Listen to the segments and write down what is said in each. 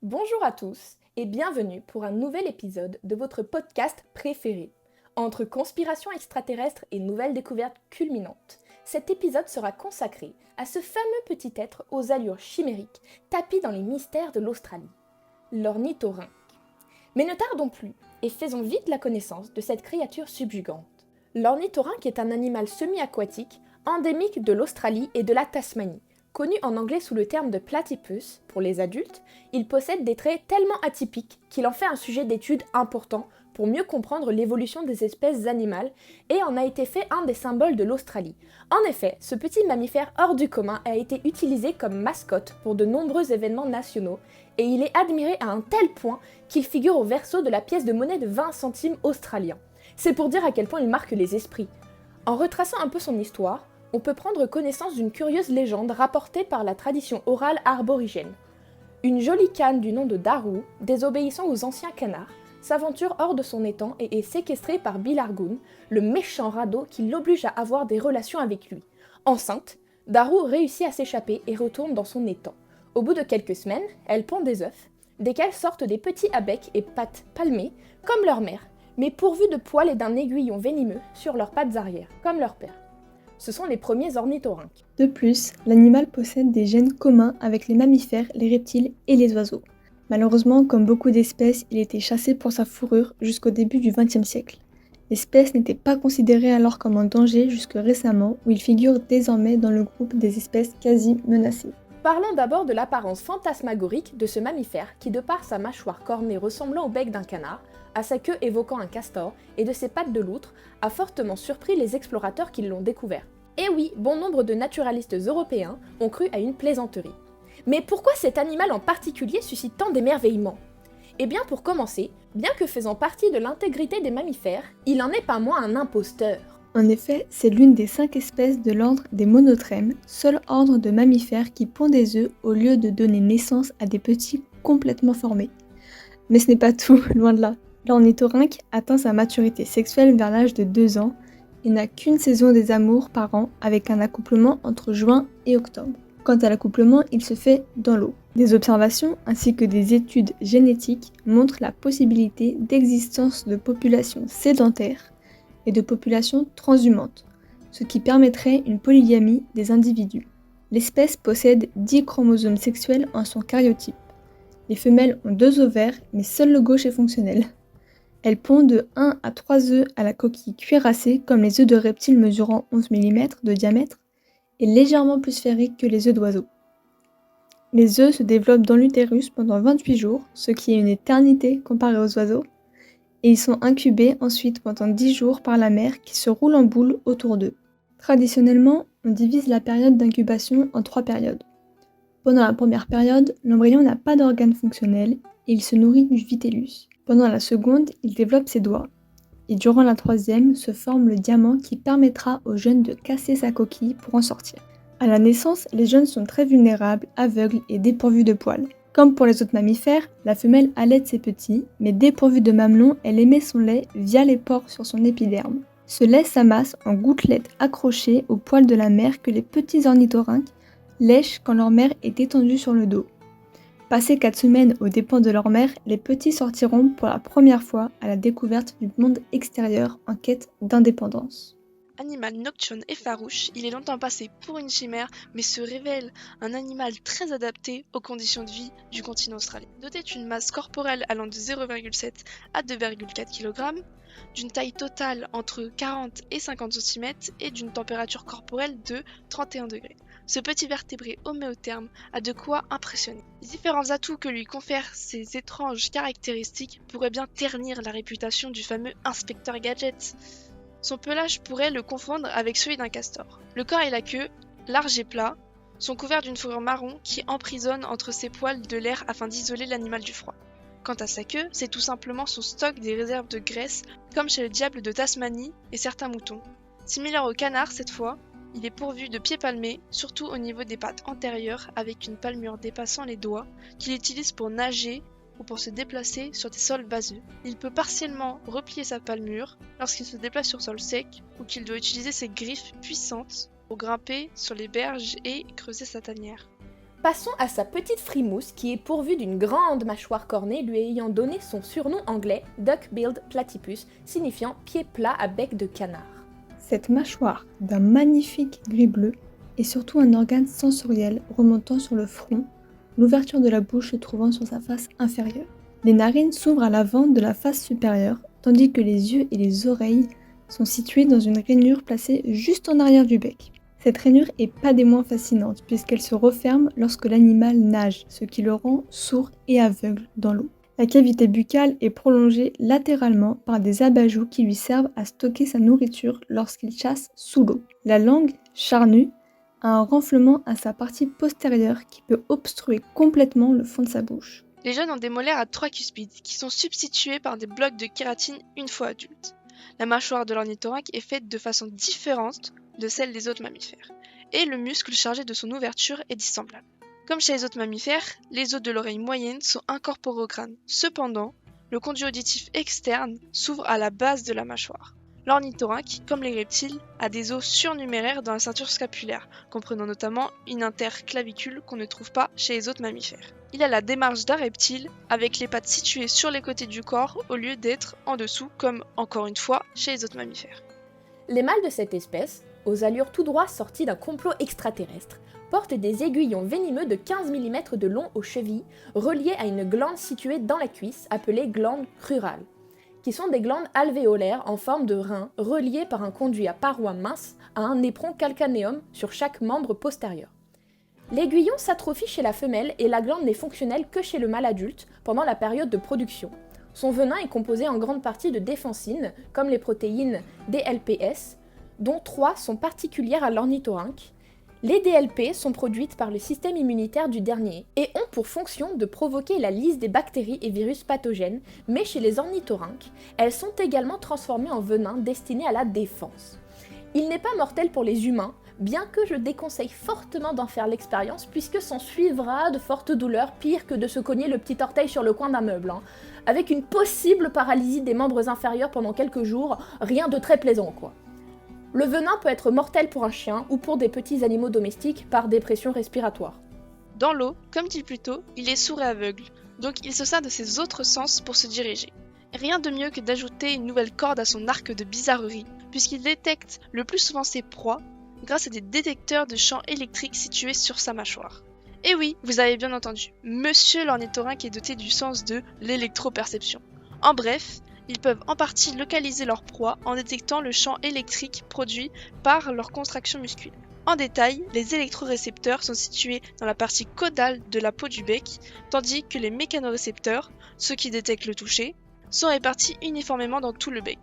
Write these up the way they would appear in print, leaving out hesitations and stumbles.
Bonjour à tous et bienvenue pour un nouvel épisode de votre podcast préféré. Entre conspiration extraterrestre et nouvelles découvertes culminantes, cet épisode sera consacré à ce fameux petit être aux allures chimériques tapi dans les mystères de l'Australie, l'ornithorynque. Mais ne tardons plus et faisons vite la connaissance de cette créature subjugante. L'ornithorynque est un animal semi-aquatique endémique de l'Australie et de la Tasmanie. Connu en anglais sous le terme de platypus pour les adultes, il possède des traits tellement atypiques qu'il en fait un sujet d'étude important pour mieux comprendre l'évolution des espèces animales et en a été fait un des symboles de l'Australie. En effet, ce petit mammifère hors du commun a été utilisé comme mascotte pour de nombreux événements nationaux et il est admiré à un tel point qu'il figure au verso de la pièce de monnaie de 20 centimes australien. C'est pour dire à quel point il marque les esprits. En retraçant un peu son histoire, on peut prendre connaissance d'une curieuse légende rapportée par la tradition orale arborigène. Une jolie canne du nom de Daru, désobéissant aux anciens canards, s'aventure hors de son étang et est séquestrée par Bilargun, le méchant radeau qui l'oblige à avoir des relations avec lui. Enceinte, Daru réussit à s'échapper et retourne dans son étang. Au bout de quelques semaines, elle pond des œufs, desquels sortent des petits à bec et pattes palmées, comme leur mère, mais pourvus de poils et d'un aiguillon venimeux sur leurs pattes arrière, comme leur père. Ce sont les premiers ornithorynques. De plus, l'animal possède des gènes communs avec les mammifères, les reptiles et les oiseaux. Malheureusement, comme beaucoup d'espèces, il était chassé pour sa fourrure jusqu'au début du XXe siècle. L'espèce n'était pas considérée alors comme en danger jusque récemment, où il figure désormais dans le groupe des espèces quasi menacées. Parlons d'abord de l'apparence fantasmagorique de ce mammifère qui, de par sa mâchoire cornée ressemblant au bec d'un canard, à sa queue évoquant un castor et de ses pattes de loutre, a fortement surpris les explorateurs qui l'ont découvert. Et oui, bon nombre de naturalistes européens ont cru à une plaisanterie. Mais pourquoi cet animal en particulier suscite tant d'émerveillement ? Eh bien pour commencer, bien que faisant partie de l'intégrité des mammifères, il n'en est pas moins un imposteur. En effet, c'est l'une des 5 espèces de l'ordre des monotrèmes, seul ordre de mammifères qui pond des œufs au lieu de donner naissance à des petits complètement formés. Mais ce n'est pas tout, loin de là. L'ornithorynque atteint sa maturité sexuelle vers l'âge de 2 ans et n'a qu'une saison des amours par an avec un accouplement entre juin et octobre. Quant à l'accouplement, il se fait dans l'eau. Des observations ainsi que des études génétiques montrent la possibilité d'existence de populations sédentaires et de populations transhumantes, ce qui permettrait une polygamie des individus. L'espèce possède 10 chromosomes sexuels en son caryotype. Les femelles ont 2 ovaires, mais seul le gauche est fonctionnel. Elle pond de 1 à 3 œufs à la coquille cuirassée, comme les œufs de reptiles mesurant 11 mm de diamètre, et légèrement plus sphériques que les œufs d'oiseaux. Les œufs se développent dans l'utérus pendant 28 jours, ce qui est une éternité comparé aux oiseaux, et ils sont incubés ensuite pendant 10 jours par la mère qui se roule en boule autour d'eux. Traditionnellement, on divise la période d'incubation en 3 périodes. Pendant la première période, l'embryon n'a pas d'organes fonctionnels et il se nourrit du vitellus. Pendant la seconde, il développe ses doigts. Et durant la troisième, se forme le diamant qui permettra au jeune de casser sa coquille pour en sortir. À la naissance, les jeunes sont très vulnérables, aveugles et dépourvus de poils. Comme pour les autres mammifères, la femelle allaite ses petits, mais dépourvue de mamelon, elle émet son lait via les pores sur son épiderme. Ce lait s'amasse en gouttelettes accrochées aux poils de la mère que les petits ornithorynques lèchent quand leur mère est étendue sur le dos. Passées 4 semaines aux dépens de leur mère, les petits sortiront pour la première fois à la découverte du monde extérieur en quête d'indépendance. Animal nocturne et farouche, il est longtemps passé pour une chimère, mais se révèle un animal très adapté aux conditions de vie du continent australien. Doté d'une masse corporelle allant de 0,7 à 2,4 kg, d'une taille totale entre 40 et 50 cm et d'une température corporelle de 31 degrés. Ce petit vertébré homéotherme a de quoi impressionner. Les différents atouts que lui confèrent ces étranges caractéristiques pourraient bien ternir la réputation du fameux inspecteur gadget. Son pelage pourrait le confondre avec celui d'un castor. Le corps et la queue, larges et plats, sont couverts d'une fourrure marron qui emprisonne entre ses poils de l'air afin d'isoler l'animal du froid. Quant à sa queue, c'est tout simplement son stock des réserves de graisse, comme chez le diable de Tasmanie et certains moutons. Similaire au canard cette fois, il est pourvu de pieds palmés, surtout au niveau des pattes antérieures, avec une palmure dépassant les doigts, qu'il utilise pour nager ou pour se déplacer sur des sols vaseux. Il peut partiellement replier sa palmure lorsqu'il se déplace sur sol sec ou qu'il doit utiliser ses griffes puissantes pour grimper sur les berges et creuser sa tanière. Passons à sa petite frimousse qui est pourvue d'une grande mâchoire cornée lui ayant donné son surnom anglais Duck-billed platypus, signifiant pied plat à bec de canard. Cette mâchoire, d'un magnifique gris bleu, est surtout un organe sensoriel remontant sur le front, l'ouverture de la bouche se trouvant sur sa face inférieure. Les narines s'ouvrent à l'avant de la face supérieure, tandis que les yeux et les oreilles sont situés dans une rainure placée juste en arrière du bec. Cette rainure est pas des moins fascinantes puisqu'elle se referme lorsque l'animal nage, ce qui le rend sourd et aveugle dans l'eau. La cavité buccale est prolongée latéralement par des abajoues qui lui servent à stocker sa nourriture lorsqu'il chasse sous l'eau. La langue, charnue, a un renflement à sa partie postérieure qui peut obstruer complètement le fond de sa bouche. Les jeunes ont des molaires à 3 cuspides qui sont substitués par des blocs de kératine une fois adultes. La mâchoire de l'ornithorynque est faite de façon différente de celle des autres mammifères, et le muscle chargé de son ouverture est dissemblable. Comme chez les autres mammifères, les os de l'oreille moyenne sont incorporés au crâne. Cependant, le conduit auditif externe s'ouvre à la base de la mâchoire. L'ornithorynque, comme les reptiles, a des os surnuméraires dans la ceinture scapulaire, comprenant notamment une interclavicule qu'on ne trouve pas chez les autres mammifères. Il a la démarche d'un reptile, avec les pattes situées sur les côtés du corps au lieu d'être en dessous, comme encore une fois chez les autres mammifères. Les mâles de cette espèce, aux allures tout droit sorties d'un complot extraterrestre, portent des aiguillons venimeux de 15 mm de long aux chevilles, reliés à une glande située dans la cuisse, appelée glande crurale, qui sont des glandes alvéolaires en forme de rein, reliées par un conduit à parois minces à un éperon calcanéum sur chaque membre postérieur. L'aiguillon s'atrophie chez la femelle et la glande n'est fonctionnelle que chez le mâle adulte pendant la période de production. Son venin est composé en grande partie de défensines, comme les protéines DLPS, dont 3 sont particulières à l'ornithorynque. Les DLP sont produites par le système immunitaire du dernier et ont pour fonction de provoquer la lyse des bactéries et virus pathogènes, mais chez les ornithorynques, elles sont également transformées en venin destiné à la défense. Il n'est pas mortel pour les humains, bien que je déconseille fortement d'en faire l'expérience puisque s'en suivra de fortes douleurs pires que de se cogner le petit orteil sur le coin d'un meuble, avec une possible paralysie des membres inférieurs pendant quelques jours, rien de très plaisant quoi. Le venin peut être mortel pour un chien ou pour des petits animaux domestiques par dépression respiratoire. Dans l'eau, comme dit plus tôt, il est sourd et aveugle, donc il se sert de ses autres sens pour se diriger. Rien de mieux que d'ajouter une nouvelle corde à son arc de bizarrerie, puisqu'il détecte le plus souvent ses proies grâce à des détecteurs de champs électriques situés sur sa mâchoire. Et oui, vous avez bien entendu, Monsieur l'ornithorynque est doté du sens de l'électroperception. En bref, ils peuvent en partie localiser leur proie en détectant le champ électrique produit par leur contraction musculaire. En détail, les électrorécepteurs sont situés dans la partie caudale de la peau du bec, tandis que les mécanorécepteurs, ceux qui détectent le toucher, sont répartis uniformément dans tout le bec.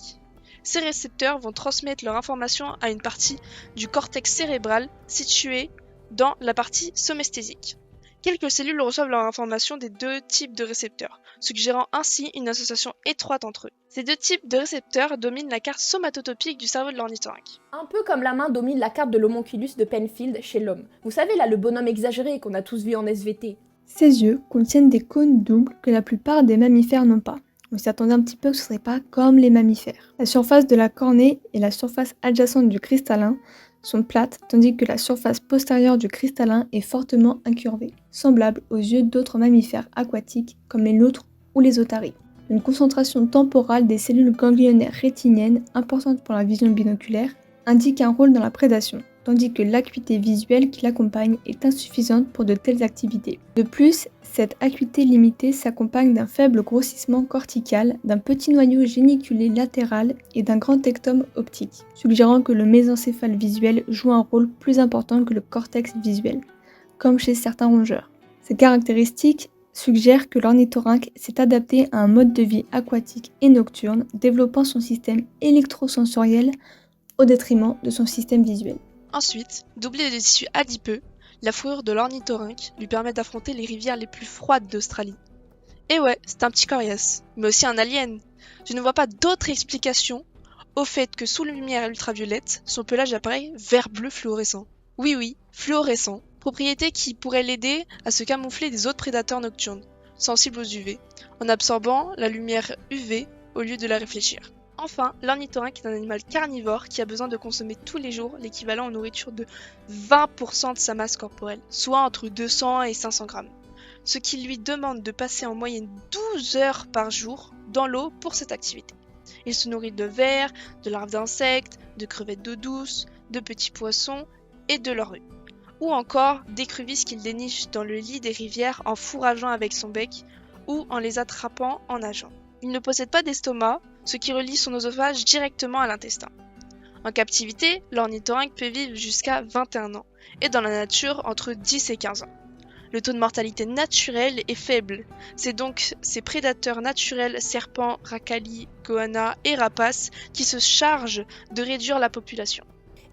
Ces récepteurs vont transmettre leur information à une partie du cortex cérébral située dans la partie somesthésique. Quelques cellules reçoivent leur information des deux types de récepteurs, suggérant ainsi une association étroite entre eux. Ces deux types de récepteurs dominent la carte somatotopique du cerveau de l'ornithorynque. Un peu comme la main domine la carte de l'homonculus de Penfield chez l'homme. Vous savez là, le bonhomme exagéré qu'on a tous vu en SVT. Ses yeux contiennent des cônes doubles que la plupart des mammifères n'ont pas. On s'y attendait un petit peu que ce ne serait pas comme les mammifères. La surface de la cornée et la surface adjacente du cristallin sont plates, tandis que la surface postérieure du cristallin est fortement incurvée, semblable aux yeux d'autres mammifères aquatiques comme les loutres ou les otaries. Une concentration temporale des cellules ganglionnaires rétiniennes, importante pour la vision binoculaire, indique un rôle dans la prédation, tandis que l'acuité visuelle qui l'accompagne est insuffisante pour de telles activités. De plus, cette acuité limitée s'accompagne d'un faible grossissement cortical, d'un petit noyau géniculé latéral et d'un grand tectome optique, suggérant que le mésencéphale visuel joue un rôle plus important que le cortex visuel, comme chez certains rongeurs. Ces caractéristiques suggèrent que l'ornithorynque s'est adapté à un mode de vie aquatique et nocturne, développant son système électrosensoriel au détriment de son système visuel. Ensuite, doublé de tissu adipeux, la fourrure de l'ornithorynque lui permet d'affronter les rivières les plus froides d'Australie. Et ouais, c'est un petit coriace, mais aussi un alien. Je ne vois pas d'autre explication au fait que sous lumière ultraviolette, son pelage apparaît vert-bleu fluorescent. Oui, fluorescent, propriété qui pourrait l'aider à se camoufler des autres prédateurs nocturnes, sensibles aux UV, en absorbant la lumière UV au lieu de la réfléchir. Enfin, l'ornithorynque est un animal carnivore qui a besoin de consommer tous les jours l'équivalent en nourriture de 20% de sa masse corporelle, soit entre 200 et 500 grammes, ce qui lui demande de passer en moyenne 12 heures par jour dans l'eau pour cette activité. Il se nourrit de vers, de larves d'insectes, de crevettes d'eau douce, de petits poissons et de leurs rues, ou encore d'écrevisses qu'il déniche dans le lit des rivières en fourrageant avec son bec ou en les attrapant en nageant. Il ne possède pas d'estomac, ce qui relie son oesophage directement à l'intestin. En captivité, l'ornithorynque peut vivre jusqu'à 21 ans, et dans la nature entre 10 et 15 ans. Le taux de mortalité naturel est faible, c'est donc ces prédateurs naturels, serpents, racalis, goannas et rapaces, qui se chargent de réduire la population.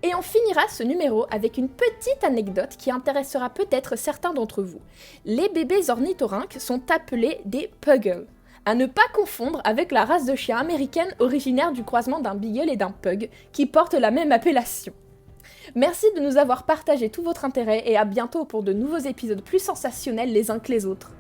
Et on finira ce numéro avec une petite anecdote qui intéressera peut-être certains d'entre vous. Les bébés ornithorynques sont appelés des puggles, à ne pas confondre avec la race de chien américaine originaire du croisement d'un beagle et d'un pug, qui porte la même appellation. Merci de nous avoir partagé tout votre intérêt et à bientôt pour de nouveaux épisodes plus sensationnels les uns que les autres.